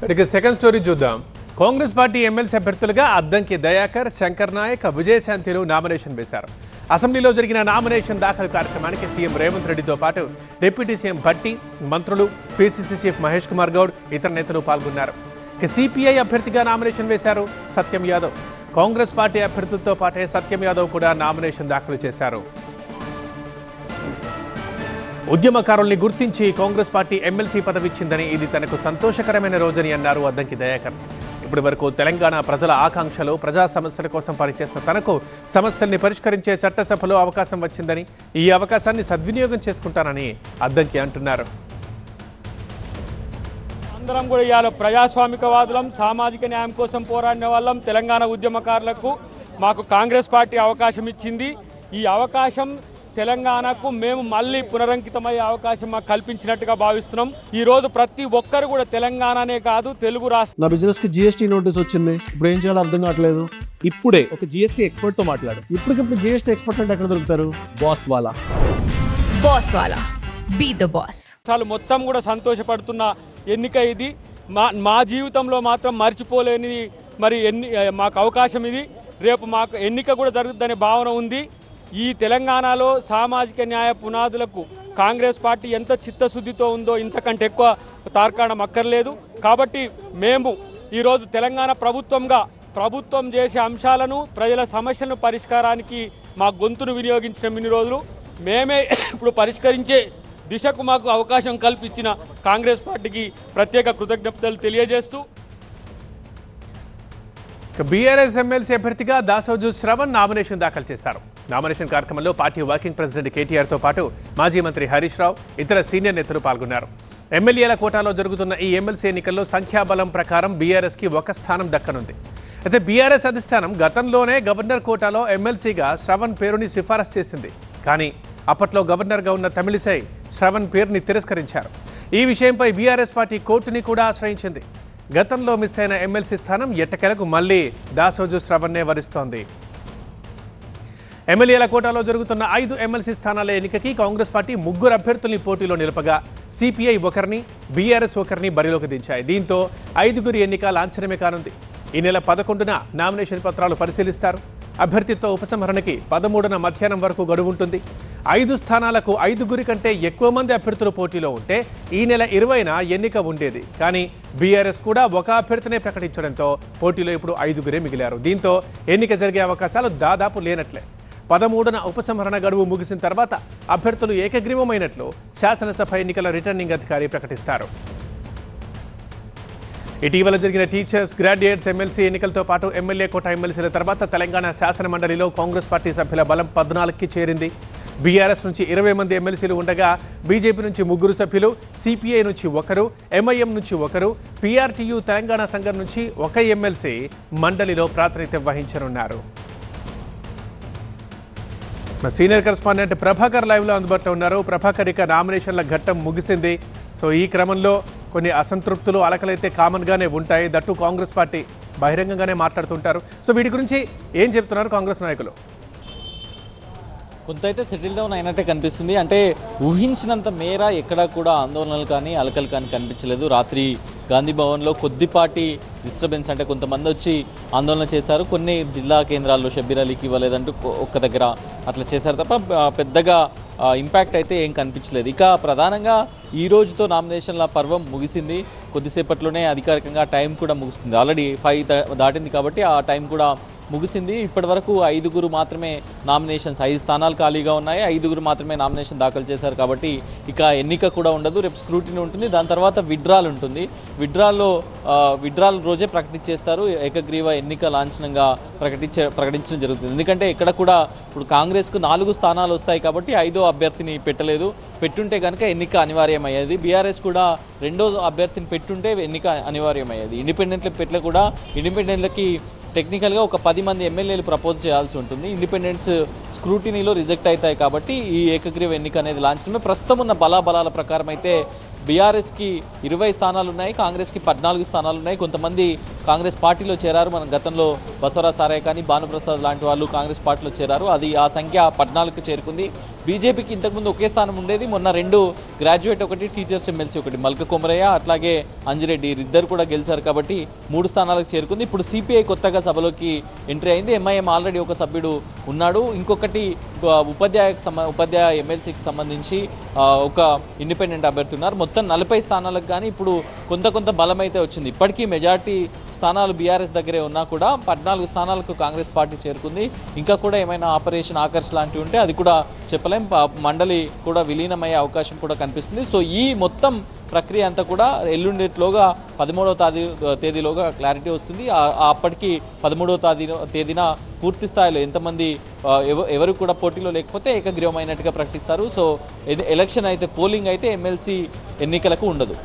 ఇక second story చూద్దాం. Congress party MLC అభ్యర్థులుగా అద్దంకి దయాకర్, శంకర్ నాయక్, విజయశాంతిలు నామినేషన్ వేశారు. అసెంబ్లీలో జరిగిన నామినేషన్ దాఖలు కార్యక్రమానికి సీఎం రేవంత్ రెడ్డితో పాటు డిప్యూటీ సీఎం భట్టి, మంత్రులు, పీసీసీ చీఫ్ మహేష్ కుమార్ గౌడ్, ఇతర నేతలు పాల్గొన్నారు. ఇక సిపిఐ అభ్యర్థిగా నామినేషన్ వేశారు సత్యం యాదవ్. కాంగ్రెస్ పార్టీ అభ్యర్థులతో పాటే సత్యం యాదవ్ కూడా నామినేషన్ దాఖలు చేశారు. ఉద్యమకారుల్ని గుర్తించి కాంగ్రెస్ పార్టీ ఎమ్మెల్సీ పదవిచ్చిందని ఇది తనకు సంతోషకరమైన రోజని అన్నారు అద్దంకి దయాకర్. ఇప్పటి వరకు తెలంగాణ ప్రజల ఆకాంక్షలు, ప్రజా సమస్యల కోసం పనిచేసిన తనకు సమస్యల్ని పరిష్కరించే చట్టసభలో అవకాశం వచ్చిందని, ఈ అవకాశాన్ని సద్వినియోగం చేసుకుంటానని అద్దంకి అంటున్నారు. అందరం కూడా ఇవాళ ప్రజాస్వామికవాదులం, సామాజిక న్యాయం కోసం పోరాడిన వాళ్ళం. తెలంగాణ ఉద్యమకారులకు మాకు కాంగ్రెస్ పార్టీ అవకాశం ఇచ్చింది. ఈ అవకాశం తెలంగాణకు మేము మళ్ళీ పునరంకితమయ్యే అవకాశం మాకు కల్పించినట్టుగా భావిస్తున్నాం. ఈ రోజు ప్రతి ఒక్కరు కూడా తెలంగాణనే కాదు తెలుగు రాష్ట్రం. నా బిజినెస్ కి జిఎస్టీ నోటీస్ వచ్చింది. ఇప్పుడు ఏం చేయాలో అర్థం కావట్లేదు. ఇప్పుడే ఒక జిఎస్టీ ఎక్స్పర్ట్ తో మాట్లాడు. ఇప్పటికిప్పుడు జిఎస్టీ ఎక్స్పర్ట్ అంటే ఎక్కడ దొరుకుతారు? బాస్ వాలా బీ ద బాస్. చాలా మొత్తం కూడా సంతోషపడుతున్న ఎన్నిక ఇది. మా జీవితంలో మాత్రం మర్చిపోలేని మాకు అవకాశం ఇది. రేపు మాకు ఎన్నిక కూడా జరుగుతుందనే భావన ఉంది. ఈ తెలంగాణలో సామాజిక న్యాయ పునాదులకు కాంగ్రెస్ పార్టీ ఎంత చిత్తశుద్ధితో ఉందో ఇంతకంటే ఎక్కువ తార్కాణం అక్కర్లేదు. కాబట్టి మేము ఈరోజు తెలంగాణ ప్రభుత్వం చేసే అంశాలను, ప్రజల సమస్యలను పరిష్కారానికి మా గొంతును వినియోగించిన ఇన్ని రోజులు మేమే ఇప్పుడు పరిష్కరించే దిశకు మాకు అవకాశం కల్పించిన కాంగ్రెస్ పార్టీకి ప్రత్యేక కృతజ్ఞతలు తెలియజేస్తూ బీఆర్ఎస్ ఎమ్మెల్సీ అభ్యర్థిగా దాసోజు శ్రవణ్ నామినేషన్ దాఖలు చేశారు. నామినేషన్ కార్యక్రమంలో పార్టీ వర్కింగ్ ప్రెసిడెంట్ కేటీఆర్తో పాటు మాజీ మంత్రి హరీష్ రావు, ఇతర సీనియర్ నేతలు పాల్గొన్నారు. ఎమ్మెల్యేల కోటాలో జరుగుతున్న ఈ ఎమ్మెల్సీ ఎన్నికల్లో సంఖ్యాబలం ప్రకారం బీఆర్ఎస్కి ఒక స్థానం దక్కనుంది. అయితే బీఆర్ఎస్ అధిష్టానం గతంలోనే గవర్నర్ కోటాలో ఎమ్మెల్సీగా శ్రవణ్ పేరుని సిఫారసు చేసింది. కానీ అప్పట్లో గవర్నర్గా ఉన్న తమిళిసై శ్రవణ్ పేరుని తిరస్కరించారు. ఈ విషయంపై బీఆర్ఎస్ పార్టీ కోర్టుని కూడా ఆశ్రయించింది. గతంలో మిస్ అయిన ఎమ్మెల్సీ స్థానం ఎట్టకేలకు మళ్లీ దాసోజు శ్రవణ్నే వరిస్తోంది. ఎమ్మెల్యేల కోటాలో జరుగుతున్న 5 ఎమ్మెల్సీ స్థానాల ఎన్నికకి కాంగ్రెస్ పార్టీ 3 అభ్యర్థుల్ని పోటీలో నిలపగా సిపిఐ ఒకరిని, బీఆర్ఎస్ ఒకరిని బరిలోకి దించాయి. దీంతో 5 ఎన్నిక లాంఛనమే కానుంది. ఈ నెల 11న నామినేషన్ పత్రాలు పరిశీలిస్తారు. అభ్యర్థిత్వ ఉపసంహరణకి 13న మధ్యాహ్నం వరకు గడువు ఉంటుంది. 5 స్థానాలకు 5 కంటే ఎక్కువ మంది అభ్యర్థులు పోటీలో ఉంటే ఈ నెల 20న ఎన్నిక ఉండేది. కానీ బీఆర్ఎస్ కూడా ఒక అభ్యర్థినే ప్రకటించడంతో పోటీలో ఇప్పుడు 5 మిగిలారు. దీంతో ఎన్నిక జరిగే అవకాశాలు దాదాపు లేనట్లే. 13న ఉపసంహరణ గడువు ముగిసిన తర్వాత అభ్యర్థులు ఏకగ్రీవమైనట్లు శాసనసభ ఎన్నికల రిటర్నింగ్ అధికారి ప్రకటిస్తారు. ఇటీవల జరిగిన టీచర్స్, గ్రాడ్యుయేట్స్ ఎమ్మెల్సీ ఎన్నికలతో పాటు ఎమ్మెల్యే కోట ఎమ్మెల్సీల తర్వాత తెలంగాణ శాసన మండలిలో కాంగ్రెస్ పార్టీ సభ్యుల బలం 14కి చేరింది. బీఆర్ఎస్ నుంచి 20 మంది ఎమ్మెల్సీలు ఉండగా బీజేపీ నుంచి 3 సభ్యులు, సిపిఐ నుంచి 1, ఎంఐఎం నుంచి 1, పీఆర్టీయూ తెలంగాణ సంఘం నుంచి 1 ఎమ్మెల్సీ మండలిలో ప్రాతినిధ్యం వహించనున్నారు. మా సీనియర్ కరెస్పాండెంట్ ప్రభాకర్ లైవ్లో అందుబాటులో ఉన్నారు. ప్రభాకర్, ఇక నామినేషన్ల ఘట్టం ముగిసింది. సో ఈ క్రమంలో కొన్ని అసంతృప్తులు, అలకలైతే కామన్గానే ఉంటాయి. దట్టు కాంగ్రెస్ పార్టీ బహిరంగంగానే మాట్లాడుతుంటారు. సో వీటి గురించి ఏం చెప్తున్నారు కాంగ్రెస్ నాయకులు? కొంత అయితే సెటిల్ డౌన్ అయినట్టే కనిపిస్తుంది. అంటే ఊహించినంత మేర ఎక్కడా కూడా ఆందోళనలు కానీ అలకలు కానీ కనిపించలేదు. రాత్రి గాంధీ భవన్లో కొద్దిపాటి డిస్టర్బెన్స్, అంటే కొంతమంది వచ్చి ఆందోళన చేశారు. కొన్ని జిల్లా కేంద్రాల్లో షబ్బీర్ అలీకి ఇవ్వలేదంటూ ఒక్క దగ్గర అట్లా చేశారు తప్ప పెద్దగా ఇంపాక్ట్ అయితే ఏం కనిపించలేదు. ఇక ప్రధానంగా ఈ రోజుతో నామినేషన్ల పర్వం ముగిసింది. కొద్దిసేపట్లోనే అధికారికంగా టైం కూడా ముగుస్తుంది. ఆల్రెడీ 5 దాటింది కాబట్టి ఆ టైం కూడా ముగిసింది. ఇప్పటి వరకు 5 మాత్రమే నామినేషన్స్, 5 స్థానాలు ఖాళీగా ఉన్నాయి. 5 మాత్రమే నామినేషన్ దాఖలు చేశారు కాబట్టి ఇక ఎన్నిక కూడా ఉండదు. రేపు స్క్రూటినీ ఉంటుంది. దాని తర్వాత విత్డ్రాల్ ఉంటుంది. విత్డ్రాల్ రోజే ప్రకటించేస్తారు. ఏకగ్రీవ ఎన్నిక లాంఛనంగా ప్రకటించడం జరుగుతుంది. ఎందుకంటే ఇక్కడ కూడా ఇప్పుడు కాంగ్రెస్కు 4 స్థానాలు వస్తాయి కాబట్టి 5వ అభ్యర్థిని పెట్టలేదు. పెట్టుంటే కనుక ఎన్నిక అనివార్యమయ్యేది. బీఆర్ఎస్ కూడా 2వ అభ్యర్థిని పెట్టుంటే ఎన్నిక అనివార్యమయ్యేది. ఇండిపెండెంట్లు పెట్టలే కూడా ఇండిపెండెంట్లకి టెక్నికల్గా ఒక 10 మంది ఎమ్మెల్యేలు ప్రపోజ్ చేయాల్సి ఉంటుంది. ఇండిపెండెంట్స్ స్క్రూటినీలో రిజెక్ట్ అవుతాయి కాబట్టి ఈ ఏకగ్రీవ ఎన్నిక అనేది లాంఛనమే. ప్రస్తుతం ఉన్న బలాబలాల ప్రకారం అయితే బీఆర్ఎస్కి 20 స్థానాలు ఉన్నాయి, కాంగ్రెస్కి 14 స్థానాలు ఉన్నాయి. కొంతమంది కాంగ్రెస్ పార్టీలో చేరారు. మనం గతంలో బసవరాజ్ సారయ్య కానీ భానుప్రసాద్ లాంటి వాళ్ళు కాంగ్రెస్ పార్టీలో చేరారు. అది ఆ సంఖ్య 14కి చేరుకుంది. బీజేపీకి ఇంతకుముందు ఒకే స్థానం ఉండేది. మొన్న 2 గ్రాడ్యుయేట్ ఒకటి, టీచర్స్ ఎమ్మెల్సీ ఒకటి, మల్క కొమరయ్య అట్లాగే అంజిరెడ్డి ఇద్దరు కూడా గెలిచారు కాబట్టి 3 స్థానాలకు చేరుకుంది. ఇప్పుడు సిపిఐ కొత్తగా సభలోకి ఎంట్రీ అయింది. ఎంఐఎం ఆల్రెడీ ఒక సభ్యుడు ఉన్నాడు. ఇంకొకటి ఉపాధ్యాయ ఎమ్మెల్సీకి సంబంధించి ఒక ఇండిపెండెంట్ అభ్యర్థి ఉన్నారు. మొత్తం 40 స్థానాలకు కానీ ఇప్పుడు కొంత బలం అయితే వచ్చింది. ఇప్పటికీ మెజార్టీ స్థానాలు బీఆర్ఎస్ దగ్గరే ఉన్నా కూడా 14 స్థానాలకు కాంగ్రెస్ పార్టీ చేరుకుంది. ఇంకా కూడా ఏమైనా ఆపరేషన్ ఆకర్ష్ లాంటివి ఉంటే అది కూడా చెప్పలేం. మండలి కూడా విలీనమయ్యే అవకాశం కూడా కనిపిస్తుంది. సో ఈ మొత్తం ప్రక్రియ అంతా కూడా ఎల్లుండిలోగా 13వ తేదీలోగా క్లారిటీ వస్తుంది. అప్పటికి 13వ తేదీన పూర్తి స్థాయిలో ఎంతమంది ఎవరు కూడా పోటీలో లేకపోతే ఏకగ్రీవమైనట్టుగా ప్రకటిస్తారు. సో ఎలక్షన్ అయితే పోలింగ్ అయితే ఎమ్మెల్సీ ఎన్నికలకు ఉండదు.